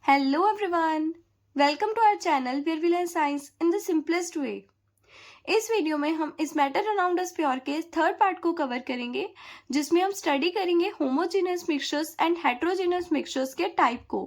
Hello everyone, welcome to our channel where we learn science in the simplest way. इस video में हम इस matter around us pure के third part को cover करेंगे जिसमें हम स्टडी करेंगे homogeneous mixtures and heterogeneous mixtures के टाइप को।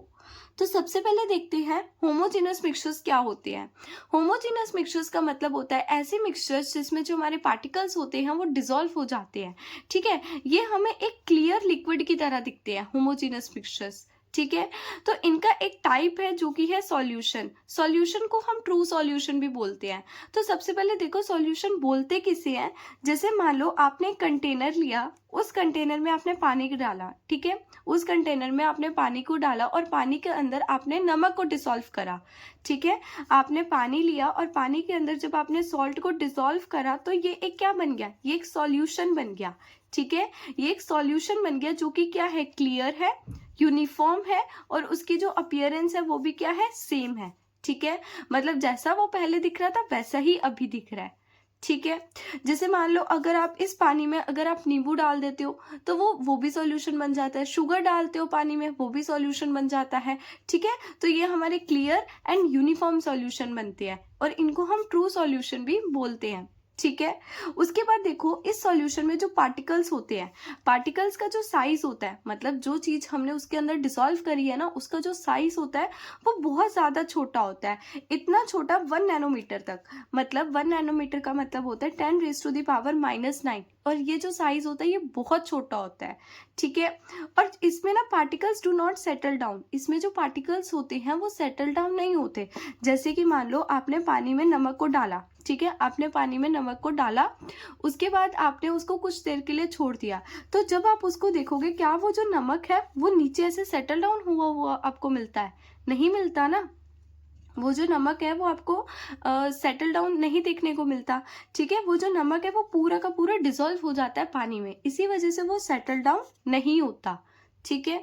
तो सबसे पहले देखते हैं होमोजेनस मिक्सचर्स क्या होते हैं। होमोजेनस मिक्सचर्स का मतलब होता है ऐसे मिक्सचर्स जिसमें जो हमारे पार्टिकल्स होते हैं वो डिसॉल्व हो जाते हैं। ठीक है, ये हमें एक क्लियर लिक्विड की तरह दिखते हैं होमोजेनस मिक्सचर्स। ठीक है, तो इनका एक टाइप है जो कि है सॉल्यूशन। सॉल्यूशन को हम ट्रू सॉल्यूशन भी बोलते हैं। तो सबसे पहले देखो सॉल्यूशन बोलते किसे हैं। जैसे मान लो आपने एक कंटेनर लिया, उस कंटेनर में आपने पानी डाला। ठीक है, उस कंटेनर में आपने पानी को डाला और पानी के अंदर आपने नमक को डिसॉल्व करा। ठीक है, आपने पानी लिया और पानी के अंदर जब आपने सॉल्ट को डिसॉल्व करा तो ये एक क्या बन गया, ये एक सॉल्यूशन बन गया। ठीक है, ये एक सॉल्यूशन बन गया जो कि क्या है, क्लियर है, यूनिफॉर्म है और उसकी जो अपीयरेंस है वो भी क्या है, सेम है। ठीक है, मतलब जैसा वो पहले दिख रहा था वैसा ही अभी दिख रहा है। ठीक है, जैसे मान लो अगर आप इस पानी में अगर आप नींबू डाल देते हो तो वो भी सॉल्यूशन बन जाता है। शुगर डालते हो पानी में वो भी सॉल्यूशन बन जाता है। ठीक है, तो ये हमारे क्लियर एंड यूनिफॉर्म सॉल्यूशन बनते हैं और इनको हम ट्रू सॉल्यूशन भी बोलते हैं। ठीक है, उसके बाद देखो इस सॉल्यूशन में जो पार्टिकल्स होते हैं, पार्टिकल्स का जो साइज होता है, मतलब जो चीज हमने उसके अंदर डिसॉल्व करी है ना, उसका जो साइज होता है वो बहुत ज्यादा छोटा होता है। इतना छोटा 1 नैनोमीटर तक, मतलब 1 नैनोमीटर का मतलब होता है 10⁻⁻⁹ और ये जो साइज होता है ये बहुत छोटा होता है। ठीक है, और इसमें ना particles do not settle down, इसमें जो पार्टिकल्स होते हैं वो सेटल डाउन नहीं होते। जैसे कि मान लो आपने पानी में नमक को डाला। ठीक है, आपने पानी में नमक को डाला, उसके बाद आपने उसको कुछ देर के लिए छोड़ दिया, तो जब आप उसको देखोगे क्या वो जो नमक है वो नीचे ऐसे सेटल डाउन हुआ हुआ आपको मिलता है? नहीं मिलता ना, वो जो नमक है वो आपको सेटल डाउन नहीं देखने को मिलता। ठीक है, वो जो नमक है वो पूरा का पूरा डिसॉल्व हो जाता है पानी में, इसी वजह से वो सेटल डाउन नहीं होता। ठीक है,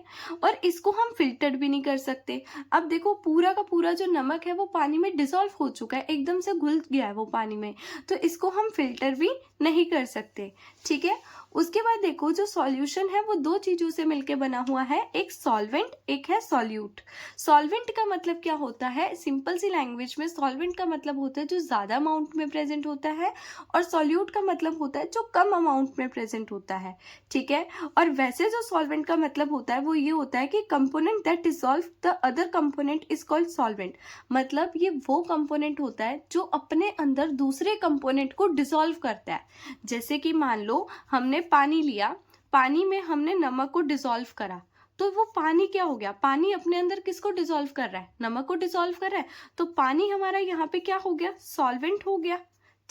और इसको हम फिल्टर भी नहीं कर सकते। अब देखो पूरा का पूरा जो नमक है वो पानी में डिसॉल्व हो चुका है, एकदम से घुल गया है वो पानी में, तो इसको हम फिल्टर भी नहीं कर सकते। ठीक है, उसके बाद देखो जो सॉल्यूशन है वो दो चीजों से मिलकर बना हुआ है, एक सॉल्वेंट एक है सॉल्यूट। सॉल्वेंट का मतलब क्या होता है, सिंपल सी लैंग्वेज में सॉल्वेंट का मतलब होता है जो ज्यादा अमाउंट में प्रेजेंट होता है और सॉल्यूट का मतलब होता है जो कम अमाउंट में प्रेजेंट होता है। ठीक है, और वैसे जो सॉल्वेंट का मतलब होता है वो ये होता है कि component that dissolve the other component is called solvent. मतलब ये वो कंपोनेंट होता है जो अपने अंदर दूसरे कंपोनेंट को डिसॉल्व करता है। जैसे कि मान लो हमने पानी लिया, पानी में हमने नमक को डिसॉल्व करा, तो वो पानी क्या हो गया, पानी अपने अंदर किसको डिसॉल्व कर रहा है, नमक को डिसॉल्व कर रहा है, तो पानी हमारा यहाँ पे क्या हो गया, सॉल्वेंट हो गया।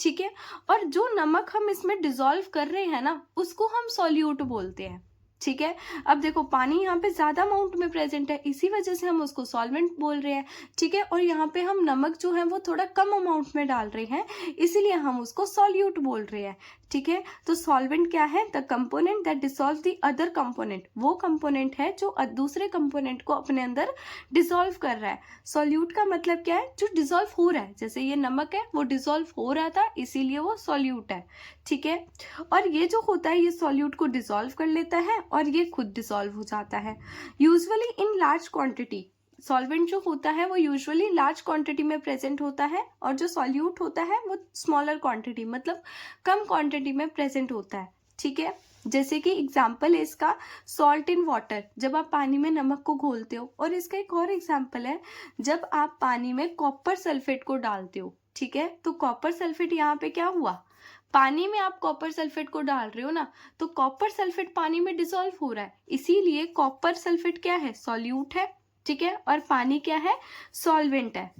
ठीक है, और जो नमक हम इसमें डिसॉल्व कर रहे हैं ना उसको हम सॉल्यूट बोलते हैं। ठीक है, अब देखो पानी यहाँ पे ज्यादा अमाउंट में प्रेजेंट है, इसी वजह से हम उसको सॉल्वेंट बोल रहे हैं। ठीक है, और यहाँ पे हम नमक जो है वो थोड़ा कम अमाउंट में डाल रहे हैं, इसीलिए हम उसको सॉल्यूट बोल रहे हैं। ठीक है, तो सॉल्वेंट क्या है, the component that dissolve the other component, वो कंपोनेंट है जो दूसरे कंपोनेंट को अपने अंदर डिसॉल्व कर रहा है। सॉल्यूट का मतलब क्या है, जो डिसॉल्व हो रहा है, जैसे ये नमक है वो डिसॉल्व हो रहा था इसीलिए वो सॉल्यूट है। ठीक है, और ये जो होता है ये सॉल्यूट को डिसॉल्व कर लेता है और ये खुद डिसॉल्व हो जाता है usually in large quantity. Solvent जो होता है वो यूजुअली लार्ज क्वांटिटी में प्रेजेंट होता है और जो सॉल्यूट होता है वो स्मॉलर क्वांटिटी, मतलब कम क्वांटिटी में प्रेजेंट होता है। ठीक है, जैसे कि एग्जाम्पल है इसका सॉल्ट इन वाटर, जब आप पानी में नमक को घोलते हो, और इसका एक और एग्जाम्पल है जब आप पानी में कॉपर सल्फेट को डालते हो। ठीक है, तो कॉपर सल्फेट यहाँ पे क्या हुआ, पानी में आप कॉपर सल्फेट को डाल रहे हो ना, तो कॉपर सल्फेट पानी में डिसॉल्व हो रहा है, इसीलिए कॉपर सल्फेट क्या है, सॉल्यूट है। ठीक है, और पानी क्या है, सॉल्वेंट है।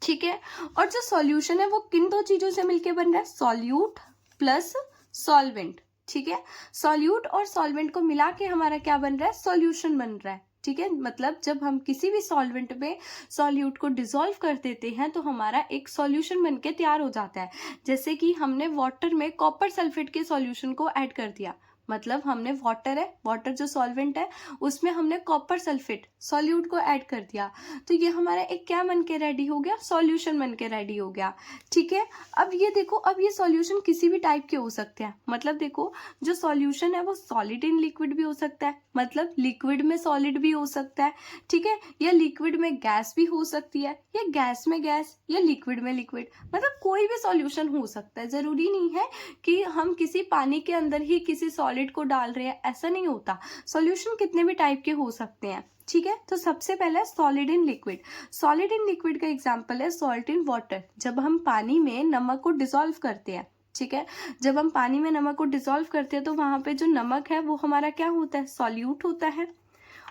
ठीक है, और जो सॉल्यूशन है वो किन दो चीजों से मिलके बन रहा है, सॉल्यूट प्लस सॉल्वेंट। ठीक है, सॉल्यूट और सॉल्वेंट को मिला के हमारा क्या बन रहा है, सॉल्यूशन बन रहा है। ठीक है, मतलब जब हम किसी भी सॉल्वेंट में सॉल्यूट को डिसॉल्व कर देते हैं तो हमारा एक सॉल्यूशन बनके तैयार हो जाता है। जैसे कि हमने वाटर में कॉपर सल्फेट के सॉल्यूशन को ऐड कर दिया, मतलब हमने वाटर है, वाटर जो सॉल्वेंट है उसमें हमने कॉपर सल्फेट सॉल्यूट को ऐड कर दिया, तो ये हमारा एक क्या बन के रेडी हो गया, सॉल्यूशन बन के रेडी हो गया। ठीक है, अब ये देखो, अब ये सॉल्यूशन किसी भी टाइप के हो सकते हैं। मतलब देखो, जो सॉल्यूशन है वो सॉलिड इन लिक्विड भी हो सकता है, मतलब लिक्विड में सॉलिड भी हो सकता है। ठीक है, या लिक्विड में गैस भी हो सकती है, या गैस में गैस, या लिक्विड में लिक्विड, मतलब कोई भी सॉल्यूशन हो सकता है। जरूरी नहीं है कि हम किसी पानी के अंदर ही किसी सॉलिड को डाल रहे हैं, ऐसा नहीं होता। सॉल्यूशन कितने भी टाइप के हो सकते हैं। ठीक है, तो सबसे पहला solid in liquid. Solid in liquid का एग्जांपल है सॉल्ट इन वाटर, जब हम पानी में नमक को डिसॉल्व करते हैं। ठीक है, जब हम पानी में नमक को डिसॉल्व करते हैं तो वहां पे जो नमक है वो हमारा क्या होता है, सॉल्यूट होता है,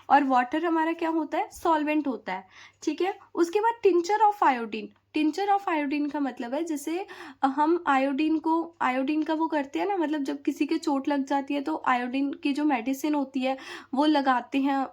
और वाटर हमारा क्या होता है, सॉल्वेंट होता है। ठीक है, उसके बाद tincture of iodine. Tincture of iodine का मतलब है जैसे हम आयोडीन का वो करते हैं ना, मतलब जब किसी के चोट लग जाती है तो आयोडीन की जो मेडिसिन होती है वो लगाते हैं,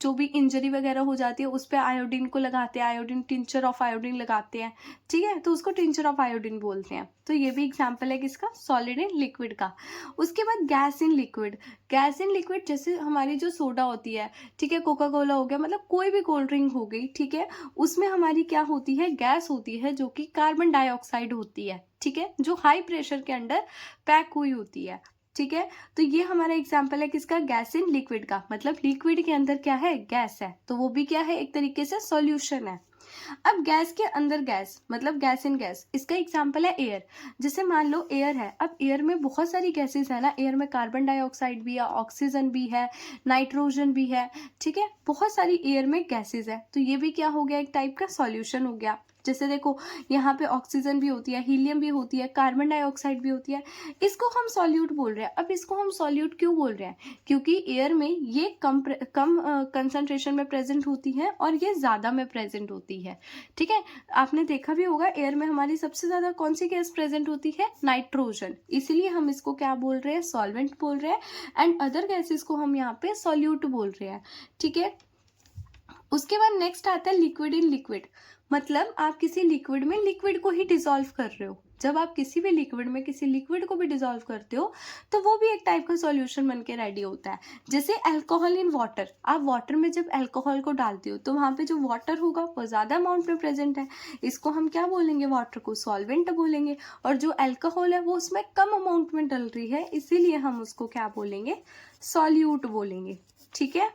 जो भी इंजरी वगैरह हो जाती है उस पर आयोडीन को लगाते हैं, आयोडीन टिंचर ऑफ आयोडीन लगाते हैं। ठीक है, तो उसको टिंचर ऑफ आयोडीन बोलते हैं। तो ये भी एग्जाम्पल है किसका, सॉलिड इन लिक्विड का। उसके बाद gas in liquid. Gas in liquid जैसे हमारी जो सोडा होती है, ठीक है, कोका कोला हो गया, मतलब कोई भी कोल्ड ड्रिंक हो गई, ठीक है, उसमें हमारी क्या होती है, गैस होती है जो कि कार्बन डाइऑक्साइड होती है। ठीक है, जो हाई प्रेशर के अंडर पैक हुई होती है। ठीक है, तो ये हमारा एग्जाम्पल है किसका, गैस इन लिक्विड का। मतलब लिक्विड के अंदर क्या है, गैस है, तो वो भी क्या है, एक तरीके से सॉल्यूशन है। अब गैस के अंदर गैस, मतलब गैस इन गैस, इसका एग्जाम्पल है एयर। जैसे मान लो एयर है, अब एयर में बहुत सारी गैसेस है ना, एयर में कार्बन डाइऑक्साइड भी है, ऑक्सीजन भी है, नाइट्रोजन भी है। ठीक है, बहुत सारी एयर में गैसेस है, तो ये भी क्या हो गया, एक टाइप का सॉल्यूशन हो गया। जैसे देखो, यहाँ पे ऑक्सीजन भी होती है, हीलियम भी होती है, कार्बन डाइऑक्साइड भी होती है, इसको हम सॉल्यूट बोल रहे हैं। अब इसको हम सॉल्यूट क्यों बोल रहे हैं, क्योंकि एयर में ये कम कंसंट्रेशन में प्रेजेंट होती है और ये ज़्यादा में प्रेजेंट होती है। ठीक है, आपने देखा भी होगा एयर में हमारी सबसे ज़्यादा कौन सी गैस प्रेजेंट होती है, नाइट्रोजन, इसीलिए हम इसको क्या बोल रहे हैं, सॉल्वेंट बोल रहे हैं, एंड अदर गैसेस को हम यहाँ पे सॉल्यूट बोल रहे हैं। ठीक है, उसके बाद नेक्स्ट आता है लिक्विड इन लिक्विड। मतलब आप किसी लिक्विड में लिक्विड को ही डिसॉल्व कर रहे हो। जब आप किसी भी लिक्विड में किसी लिक्विड को भी डिसॉल्व करते हो तो वो भी एक टाइप का सॉल्यूशन बन के रेडी होता है। जैसे अल्कोहल इन वाटर, आप वाटर में जब अल्कोहल को डालते हो तो वहाँ पे जो वाटर होगा वो ज़्यादा अमाउंट में प्रेजेंट है, इसको हम क्या बोलेंगे, वाटर को सॉल्वेंट बोलेंगे, और जो अल्कोहल है वो उसमें कम अमाउंट में डल रही है, इसीलिए हम उसको क्या बोलेंगे, सॉल्यूट बोलेंगे। ठीक है,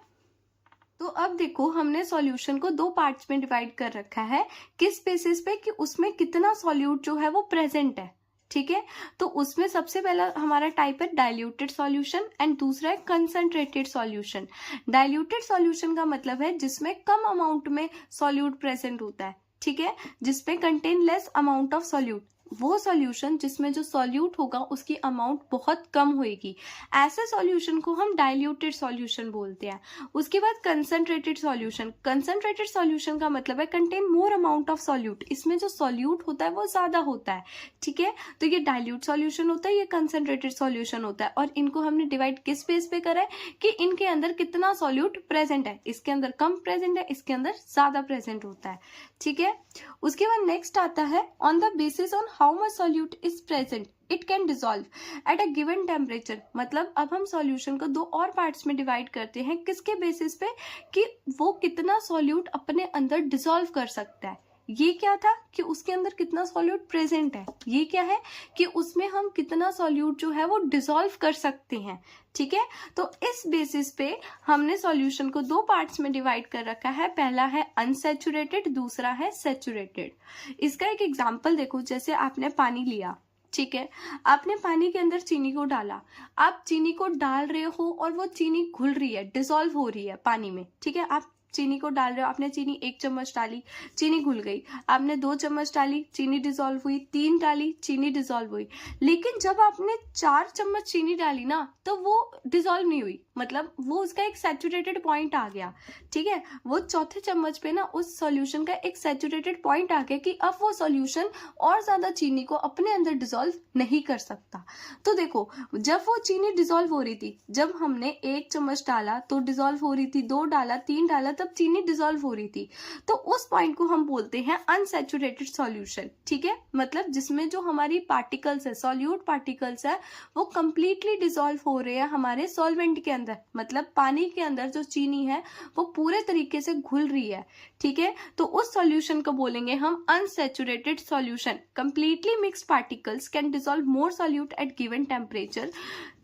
तो अब देखो, हमने सॉल्यूशन को दो पार्ट्स में डिवाइड कर रखा है, किस बेसिस पे, कि उसमें कितना सॉल्यूट जो है वो प्रेजेंट है। ठीक है, तो उसमें सबसे पहला हमारा टाइप है डाइल्यूटेड सॉल्यूशन, एंड दूसरा है कंसंट्रेटेड सॉल्यूशन। डाइल्यूटेड सॉल्यूशन का मतलब है जिसमें कम अमाउंट में सॉल्यूट प्रेजेंट होता है। ठीक है, जिसमें contain less amount of solute, वो सॉल्यूशन जिसमें जो सॉल्यूट होगा उसकी अमाउंट बहुत कम होएगी, ऐसे सॉल्यूशन को हम डाइल्यूटेड सॉल्यूशन बोलते हैं। उसके बाद कंसंट्रेटेड सॉल्यूशन। कंसंट्रेटेड सॉल्यूशन का मतलब है contain more amount of solute, इसमें जो सॉल्यूट होता है वो ज्यादा होता है। ठीक है, तो ये डाइल्यूट सॉल्यूशन होता है, ये कंसंट्रेटेड सॉल्यूशन होता है, और इनको हमने डिवाइड किस बेस पे करा है, कि इनके अंदर कितना सॉल्यूट प्रेजेंट है, इसके अंदर कम प्रेजेंट है, इसके अंदर ज्यादा प्रेजेंट होता है। ठीक है, उसके बाद नेक्स्ट आता है on the basis on how much solute is present it can dissolve at a given temperature. मतलब अब हम सॉल्यूशन को दो और पार्ट्स में डिवाइड करते हैं, किसके बेसिस पे, कि वो कितना सॉल्यूट अपने अंदर डिसॉल्व कर सकता है। ये क्या था, कि उसके अंदर कितना सॉल्यूट प्रेजेंट है, ये क्या है, कि उसमें हम कितना सॉल्यूट जो है वो डिसॉल्व कर सकते हैं। ठीक है, तो इस बेसिस पे हमने सॉल्यूशन को दो पार्ट्स में डिवाइड कर रखा है, पहला है अनसैचुरेटेड, दूसरा है सैचुरेटेड। इसका एक एग्जांपल देखो, जैसे आपने पानी लिया, ठीक है, आपने पानी के अंदर चीनी को डाला, आप चीनी को डाल रहे हो और वो चीनी घुल रही है, डिसॉल्व हो रही है पानी में। ठीक है, आप चीनी को डाल रहे हो, आपने चीनी 1 चम्मच डाली, चीनी घुल गई, आपने 2 चम्मच डाली, चीनी डिसॉल्व हुई, 3 डाली, चीनी डिसॉल्व हुई। लेकिन जब आपने 4 चम्मच चीनी डाली ना, तो वो डिसॉल्व नहीं हुई, मतलब वो उसका एक सैचुरेटेड पॉइंट आ गया, ठीक है। वो चौथे चम्मच पे ना उस सॉल्यूशन का एक सैचुरेटेड पॉइंट आ गया कि अब वो सॉल्यूशन और ज्यादा चीनी को अपने अंदर डिसॉल्व नहीं कर सकता। तो देखो, जब वो चीनी डिसॉल्व हो रही थी, जब हमने 1 चम्मच डाला तो डिसॉल्व हो रही थी, 2 डाला, 3 डाला, तब चीनी डिसॉल्व हो रही थी। तो उस पॉइंट को हम बोलते हैं अनसैचुरेटेड सॉल्यूशन, ठीक है। मतलब जिसमें जो हमारी पार्टिकल्स है, सॉल्यूट पार्टिकल्स है, वो कंप्लीटली डिसॉल्व हो रहे हैं हमारे सॉल्वेंट के अंदर, मतलब पानी के अंदर जो चीनी है वो पूरे तरीके से घुल रही है, ठीक है। तो उस सॉल्यूशन को बोलेंगे हम unsaturated solution. Completely mixed particles can dissolve more solute at given temperature,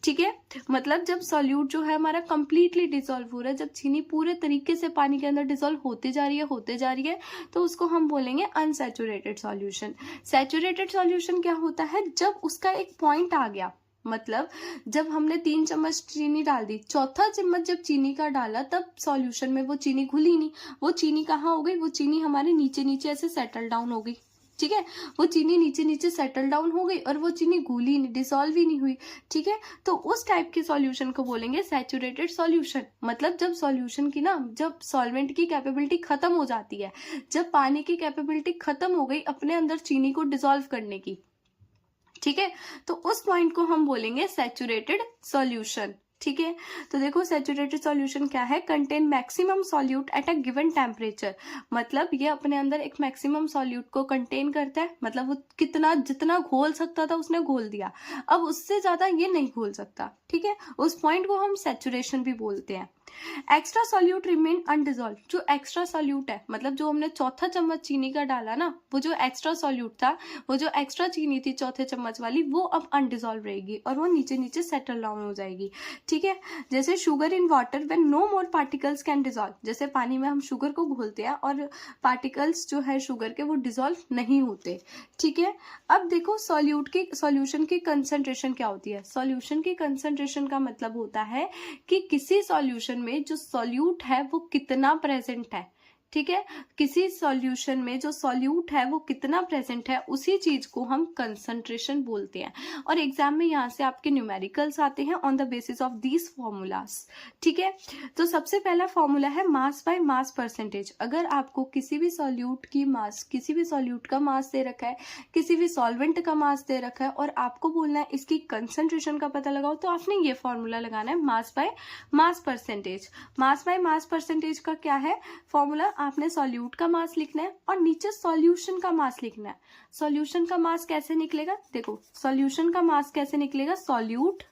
ठीक है। मतलब जब सॉल्यूट जो है हमारा कंप्लीटली डिसॉल्व हो रहा है, जब चीनी पूरे तरीके से पानी के अंदर डिसॉल्व होते जा रही है, तो उसको हम बोलेंगे अनसैचुरेटेड सॉल्यूशन। सैचुरेटेड सॉल्यूशन क्या होता है, जब उसका एक पॉइंट आ गया, मतलब जब हमने 3 चम्मच चीनी डाल दी, चौथा चम्मच जब चीनी का डाला, तब सॉल्यूशन में वो चीनी घुली नहीं, वो चीनी कहाँ हो गई, वो चीनी हमारे नीचे नीचे ऐसे सेटल डाउन हो गई, ठीक है। वो चीनी नीचे नीचे सेटल डाउन हो गई और वो चीनी घुली नहीं, डिसॉल्व ही नहीं हुई, ठीक है। तो उस टाइप के सॉल्यूशन को बोलेंगे सैचुरेटेड सॉल्यूशन। मतलब जब सॉल्यूशन की ना, जब सॉल्वेंट की कैपेबिलिटी खत्म हो जाती है, जब पानी की कैपेबिलिटी खत्म हो गई अपने अंदर चीनी को डिसॉल्व करने की, ठीक है, तो उस पॉइंट को हम बोलेंगे सैचुरेटेड सॉल्यूशन, ठीक है। तो देखो, सैचुरेटेड सॉल्यूशन क्या है, contain maximum solute at a given temperature. मतलब ये अपने अंदर एक मैक्सिमम सॉल्यूट को कंटेन करता है, मतलब वो कितना, जितना घोल सकता था उसने घोल दिया, अब उससे ज्यादा ये नहीं घोल सकता, ठीक है। उस पॉइंट को हम सैचुरेशन भी बोलते हैं। Extra solute remain undissolved. जो एक्स्ट्रा सॉल्यूट है, मतलब जो हमने चौथा चम्मच चीनी का डाला ना, वो जो एक्स्ट्रा सॉल्यूट था, वो जो एक्स्ट्रा चीनी थी चौथे चम्मच वाली, वो अब अनडिजॉल्व रहेगी और वो नीचे नीचे सेटल डाउन हो जाएगी, ठीक है। जैसे sugar in water when no more particles can dissolve. जैसे पानी में हम शुगर को घोलते हैं और पार्टिकल्स जो है शुगर के वो डिजॉल्व नहीं होते, ठीक है। अब देखो, सॉल्यूशन की कंसंट्रेशन क्या होती है। सॉल्यूशन की कंसंट्रेशन का मतलब होता है कि किसी सॉल्यूशन में जो सॉल्यूट है वो कितना प्रेजेंट है, ठीक है। किसी सॉल्यूशन में जो सॉल्यूट है वो कितना प्रेजेंट है, उसी चीज को हम कंसंट्रेशन बोलते हैं। और एग्जाम में यहाँ से आपके न्यूमेरिकल्स आते हैं on the basis of these formulas, ठीक है। तो सबसे पहला फॉर्मूला है मास बाय मास परसेंटेज। अगर आपको किसी भी सॉल्यूट की मास, किसी भी सॉल्यूट का मास दे रखा है, किसी भी सॉल्वेंट का मास दे रखा है और आपको बोलना है इसकी कंसंट्रेशन का पता लगाओ, तो आपने ये फॉर्मूला लगाना है, mass by mass percentage. Mass by mass percentage का क्या है फॉर्मूला, आपने सॉल्यूट का मास लिखना है और नीचे सॉल्यूशन का मास लिखना है। सॉल्यूशन का मास कैसे निकलेगा, देखो सॉल्यूशन का मास कैसे निकलेगा, सॉल्यूट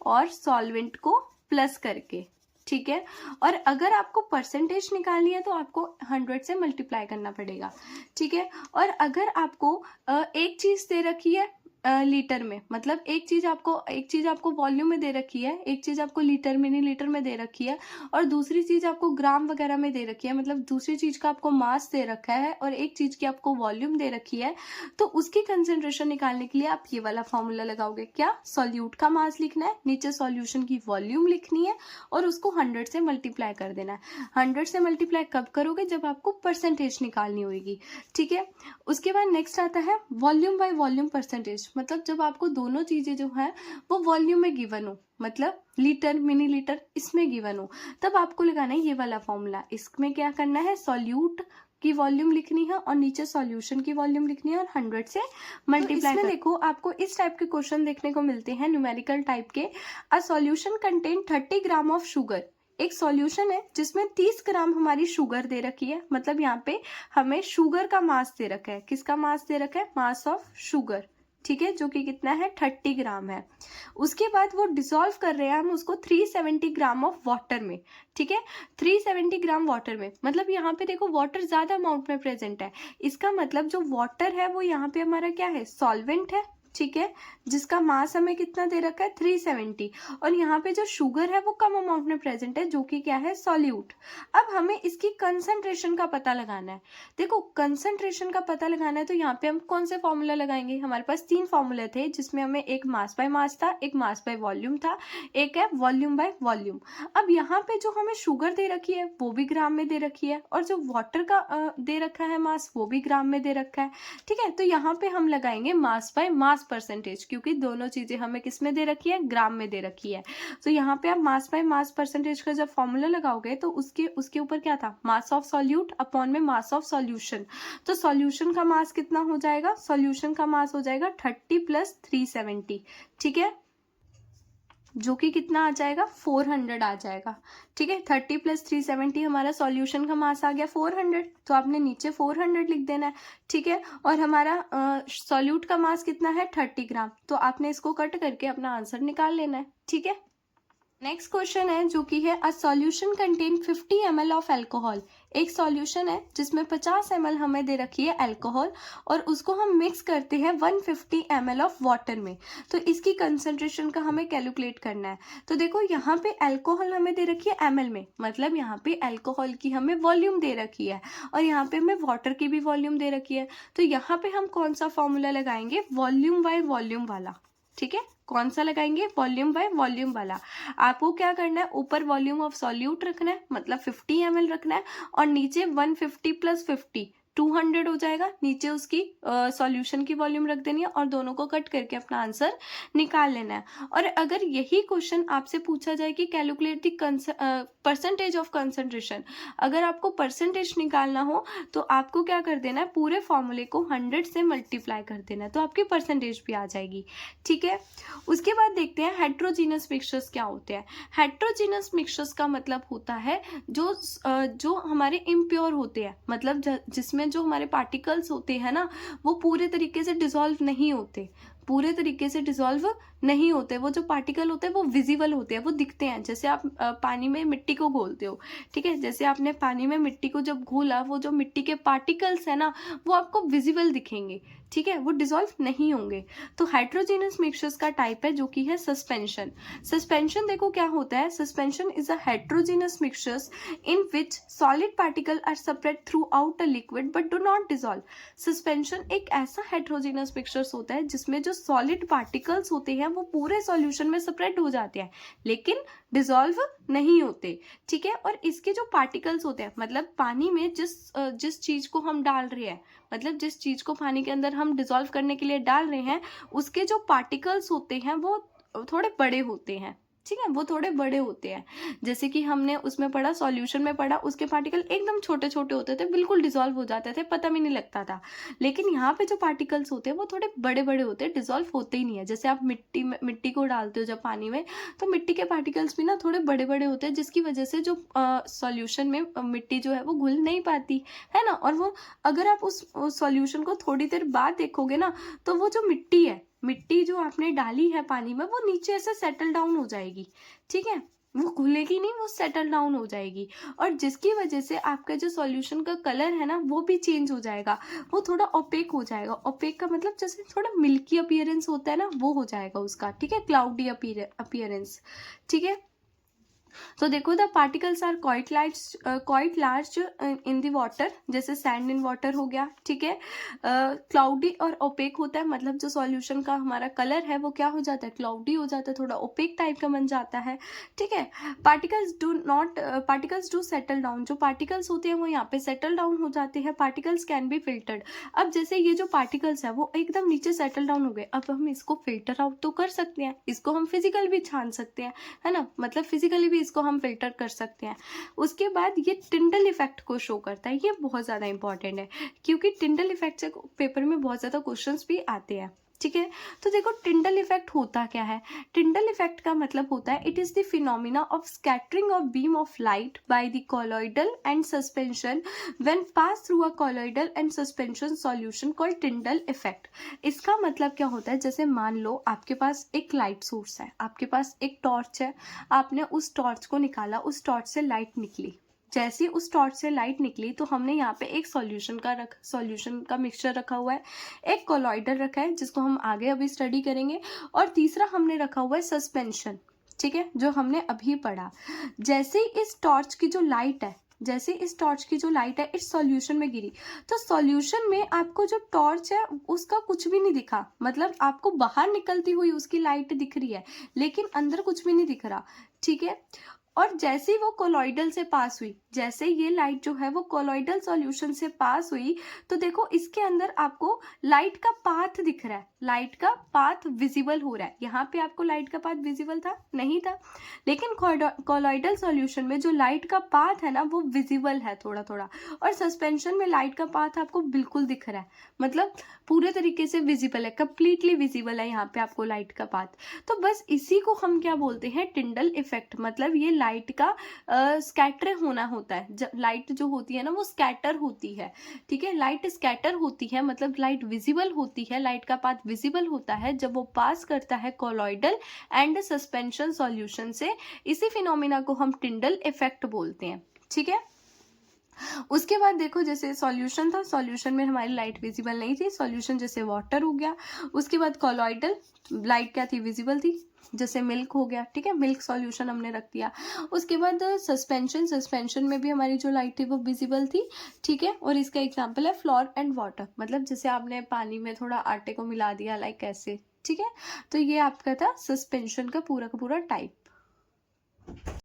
और सॉल्वेंट को प्लस करके, ठीक है। और अगर आपको परसेंटेज निकालनी है तो आपको 100 से मल्टीप्लाई करना पड़ेगा, ठीक है। और अगर आपको एक चीज दे रखी है लीटर में, मतलब एक चीज आपको वॉल्यूम में दे रखी है, एक चीज आपको लीटर मिली लीटर में दे रखी है, और दूसरी चीज आपको ग्राम वगैरह में दे रखी है, मतलब दूसरी चीज का आपको मास दे रखा है और एक चीज की आपको वॉल्यूम दे रखी है, तो उसकी कंसेंट्रेशन निकालने के लिए आप ये वाला फॉर्मूला लगाओगे। क्या, सॉल्यूट का मास लिखना है, नीचे सॉल्यूशन की वॉल्यूम लिखनी है और उसको 100 से मल्टीप्लाई कर देना है। 100 से मल्टीप्लाई कब करोगे, जब आपको परसेंटेज निकालनी होगी, ठीक है। उसके बाद नेक्स्ट आता है वॉल्यूम बाय वॉल्यूम परसेंटेज। मतलब जब आपको दोनों चीजें जो है वो वॉल्यूम में गिवन हो, मतलब लीटर मिली लीटर इसमें गिवन हो, तब आपको लगाना है ये वाला फॉर्मूला। इसमें क्या करना है, सॉल्यूट की वॉल्यूम लिखनी है और नीचे सॉल्यूशन की वॉल्यूम लिखनी है और 100 से मल्टीप्लाई। तो देखो, आपको इस टाइप के क्वेश्चन देखने को मिलते हैं न्यूमेरिकल टाइप के। A solution contain 30 gram of sugar. एक सॉल्यूशन है जिसमें 30 ग्राम हमारी शुगर दे रखी है, मतलब यहाँ पे हमें शुगर का मास दे रखा है। किसका मास दे रखा है, मास ऑफ शुगर, ठीक है, जो कि कितना है 30 ग्राम है। उसके बाद वो डिसॉल्व कर रहे हैं हम उसको 370 ग्राम ऑफ वाटर में, ठीक है, 370 ग्राम वाटर में। मतलब यहाँ पे देखो वाटर ज्यादा अमाउंट में प्रेजेंट है, इसका मतलब जो वाटर है वो यहाँ पे हमारा क्या है, सॉल्वेंट है, ठीक है, जिसका मास हमें कितना दे रखा है 370, और यहाँ पे जो शुगर है वो कम अमाउंट में प्रेजेंट है, जो कि क्या है, सॉल्यूट। अब हमें इसकी कंसंट्रेशन का पता लगाना है। देखो, कंसंट्रेशन का पता लगाना है तो यहाँ पे हम कौन से फॉर्मूला लगाएंगे, हमारे पास 3 फॉर्मूले थे, जिसमें हमें एक मास बाय मास था, एक मास बाय वॉल्यूम था, एक है वॉल्यूम बाय वॉल्यूम। अब यहाँ पे जो हमें शुगर दे रखी है वो भी ग्राम में दे रखी है, और जो वाटर का दे रखा है मास वो भी ग्राम में दे रखा है, ठीक है। तो यहाँ पे हम लगाएंगे mass by mass mass percentage, क्योंकि दोनों चीजें हमें किस में दे रखी है, ग्राम में दे रखी है। तो यहाँ पे आप मास बाय मास परसेंटेज का जब फॉर्मूला लगाओगे तो उसके ऊपर क्या था, मास ऑफ सॉल्यूट अपॉन में मास ऑफ सॉल्यूशन। तो सॉल्यूशन का मास कितना हो जाएगा, सॉल्यूशन का मास हो जाएगा 30 + 370, ठीक है, जो कि कितना आ जाएगा, 400 आ जाएगा, ठीक है। 30 + 370 हमारा सॉल्यूशन का मास आ गया 400, तो आपने नीचे 400 लिख देना है, ठीक है। और हमारा सॉल्यूट का मास कितना है, 30 ग्राम, तो आपने इसको कट करके अपना आंसर निकाल लेना है, ठीक है। नेक्स्ट क्वेश्चन है जो कि है a solution contain 50 ml of alcohol. एक सॉल्यूशन है जिसमें 50 ml हमें दे रखी है एल्कोहल और उसको हम मिक्स करते हैं 150 ml ऑफ वाटर में। तो इसकी कंसंट्रेशन का हमें कैलकुलेट करना है। तो देखो यहाँ पे एल्कोहल हमें दे रखी है ml में, मतलब यहाँ पे एल्कोहल की हमें वॉल्यूम दे रखी है और यहाँ पे हमें वाटर की भी वॉल्यूम दे रखी है। तो यहाँ पे हम कौन सा फॉर्मूला लगाएंगे, वॉल्यूम बाय वॉल्यूम वाला, ठीक है। कौन सा लगाएंगे, वॉल्यूम बाय वॉल्यूम वाला। आपको क्या करना है, ऊपर वॉल्यूम ऑफ सॉल्यूट रखना है, मतलब 50 ml रखना है और नीचे 150 + 50 200 हो जाएगा, नीचे उसकी सॉल्यूशन की वॉल्यूम रख देनी है और दोनों को कट करके अपना आंसर निकाल लेना है। और अगर यही क्वेश्चन आपसे पूछा जाए कि calculate the percentage of concentration, अगर आपको परसेंटेज निकालना हो तो आपको क्या कर देना है, पूरे फॉर्मूले को 100 से मल्टीप्लाई कर देना है, तो आपकी परसेंटेज भी आ जाएगी, ठीक है। उसके बाद देखते हैं हेट्रोजीनस मिक्सचर्स क्या होते हैं। हेट्रोजीनस मिक्सचर्स का मतलब होता है जो हमारे इम्प्योर होते हैं, मतलब जिसमें जो हमारे पार्टिकल्स होते हैं ना वो पूरे तरीके से डिसॉल्व नहीं होते, पूरे तरीके से डिसॉल्व नहीं होते। वो जो पार्टिकल होते हैं वो विजिबल होते हैं, वो दिखते हैं। जैसे आप पानी में मिट्टी को घोलते हो, ठीक है, जैसे आपने पानी में मिट्टी को जब घोला, वो जो मिट्टी के पार्टिकल्स है ना वो आपको विजिबल दिखेंगे, ठीक है, वो डिसॉल्व नहीं होंगे। तो हेट्रोजीनस मिक्सचर्स का टाइप है जो कि है सस्पेंशन। सस्पेंशन देखो क्या होता है, suspension is a heterogeneous mixtures in which solid particle are separate throughout a liquid but do not dissolve. Suspension एक ऐसा हेट्रोजीनस मिक्सचर्स होता है जिसमें जो सॉलिड पार्टिकल्स होते हैं वो पूरे सॉल्यूशन में सेपरेट हो जाते हैं लेकिन डिसॉल्व नहीं होते, ठीक है। और इसके जो पार्टिकल्स होते हैं, मतलब पानी में जिस चीज को हम डाल रहे हैं, मतलब जिस चीज को पानी के अंदर हम डिसॉल्व करने के लिए डाल रहे हैं, उसके जो पार्टिकल्स होते हैं वो थोड़े बड़े होते हैं, ठीक है, वो थोड़े बड़े होते हैं। जैसे कि हमने उसमें पढ़ा, सॉल्यूशन में पढ़ा, उसके पार्टिकल एकदम छोटे छोटे होते थे, बिल्कुल डिसॉल्व हो जाते थे, पता भी नहीं लगता था। लेकिन यहाँ पे जो पार्टिकल्स होते हैं वो थोड़े बड़े बड़े होते हैं, डिसॉल्व होते ही नहीं है। जैसे आप मिट्टी को डालते हो जब पानी में, तो मिट्टी के पार्टिकल्स भी ना थोड़े बड़े बड़े होते हैं, जिसकी वजह से जो सॉल्यूशन में मिट्टी जो है वो घुल नहीं पाती है ना। और वो अगर आप उस सॉल्यूशन को थोड़ी देर बाद देखोगे ना, तो वो जो मिट्टी जो आपने डाली है पानी में वो नीचे ऐसे सेटल डाउन हो जाएगी, ठीक है, वो घुलेगी नहीं, वो सेटल डाउन हो जाएगी। और जिसकी वजह से आपका जो सॉल्यूशन का कलर है ना वो भी चेंज हो जाएगा, वो थोड़ा ओपेक हो जाएगा। ओपेक का मतलब जैसे थोड़ा मिल्की अपीयरेंस होता है ना, वो हो जाएगा उसका, ठीक है, क्लाउडी अपीयरेंस, ठीक है। तो देखो the particles are quite large in the water, जैसे सैंड इन वाटर हो गया, ठीक है। क्लाउडी और ओपेक होता है, मतलब जो सॉल्यूशन का हमारा कलर है वो क्या हो जाता है, क्लाउडी हो जाता है, थोड़ा ओपेक टाइप का बन जाता है, ठीक है। पार्टिकल्स डू सेटल डाउन, जो पार्टिकल्स होते हैं वो यहाँ पे सेटल डाउन हो जाते हैं। Particles can be filtered. अब जैसे ये जो पार्टिकल्स है वो एकदम नीचे सेटल डाउन हो गए, अब हम इसको फिल्टर आउट तो कर सकते हैं, इसको हम फिजिकल भी छान सकते हैं, है ना, मतलब फिजिकली भी इसको हम फिल्टर कर सकते हैं। उसके बाद ये टिंडल इफेक्ट को शो करता है, ये बहुत ज़्यादा इंपॉर्टेंट है क्योंकि टिंडल इफेक्ट से पेपर में बहुत ज़्यादा क्वेश्चंस भी आते हैं, ठीक है। तो देखो टिंडल इफेक्ट होता क्या है। टिंडल इफेक्ट का मतलब होता है it is the phenomena of scattering of beam of light by the colloidal and suspension when pass through a colloidal and suspension solution called Tyndall effect. इसका मतलब क्या होता है, जैसे मान लो आपके पास एक लाइट सोर्स है, आपके पास एक टॉर्च है, आपने उस टॉर्च को निकाला, उस टॉर्च से लाइट निकली। जैसे उस टॉर्च से लाइट निकली तो हमने यहाँ पे एक सॉल्यूशन का मिक्सचर रखा हुआ है, एक कोलॉइडल रखा है जिसको हम आगे अभी स्टडी करेंगे, और तीसरा हमने रखा हुआ है सस्पेंशन, ठीक है, जो हमने अभी पढ़ा। जैसे इस टॉर्च की जो लाइट है इस सॉल्यूशन में गिरी, तो सॉल्यूशन में आपको जो टॉर्च है उसका कुछ भी नहीं दिखा, मतलब आपको बाहर निकलती हुई उसकी लाइट दिख रही है लेकिन अंदर कुछ भी नहीं दिख रहा, ठीक है। और जैसे ही वो कोलॉइडल से पास हुई, जैसे ये लाइट जो है वो कोलॉइडल सॉल्यूशन से पास हुई, तो देखो इसके अंदर आपको लाइट का पाथ दिख रहा है, लाइट का पाथ विजिबल हो रहा है। यहाँ पे आपको लाइट का पाथ विजिबल था नहीं था, लेकिन कोलॉइडल सॉल्यूशन में जो लाइट का पाथ है ना वो विजिबल है थोड़ा थोड़ा, और सस्पेंशन में लाइट का पाथ आपको बिल्कुल दिख रहा है, मतलब पूरे तरीके से विजिबल है, कंप्लीटली विजिबल है यहाँ पे आपको लाइट का पाथ। तो बस इसी को हम क्या बोलते हैं, टिंडल इफेक्ट। मतलब ये लाइट का स्कैटर होना होता है। जब लाइट जो होती है ना वो स्कैटर होती है, ठीक है, लाइट स्कैटर होती है, मतलब लाइट विजिबल होती है, लाइट का पाथ विजिबल होता है जब वो पास करता है कोलॉइडल एंड सस्पेंशन सॉल्यूशन से। इसी फिनोमिना को हम टिंडल इफेक्ट बोलते हैं, ठीक है। उसके बाद देखो जैसे सॉल्यूशन था, सॉल्यूशन में हमारी लाइट विजिबल नहीं थी, सॉल्यूशन जैसे वाटर हो गया। उसके बाद कोलॉइडल लाइट क्या थी, विजिबल थी, जैसे मिल्क हो गया, ठीक है, मिल्क सॉल्यूशन हमने रख दिया। उसके बाद सस्पेंशन, सस्पेंशन में भी हमारी जो लाइट थी वो विजिबल थी, ठीक है। और इसका एग्जांपल है फ्लोर एंड वाटर, मतलब जैसे आपने पानी में थोड़ा आटे को मिला दिया, लाइक ऐसे, ठीक है। तो ये आपका था सस्पेंशन का पूरा टाइप।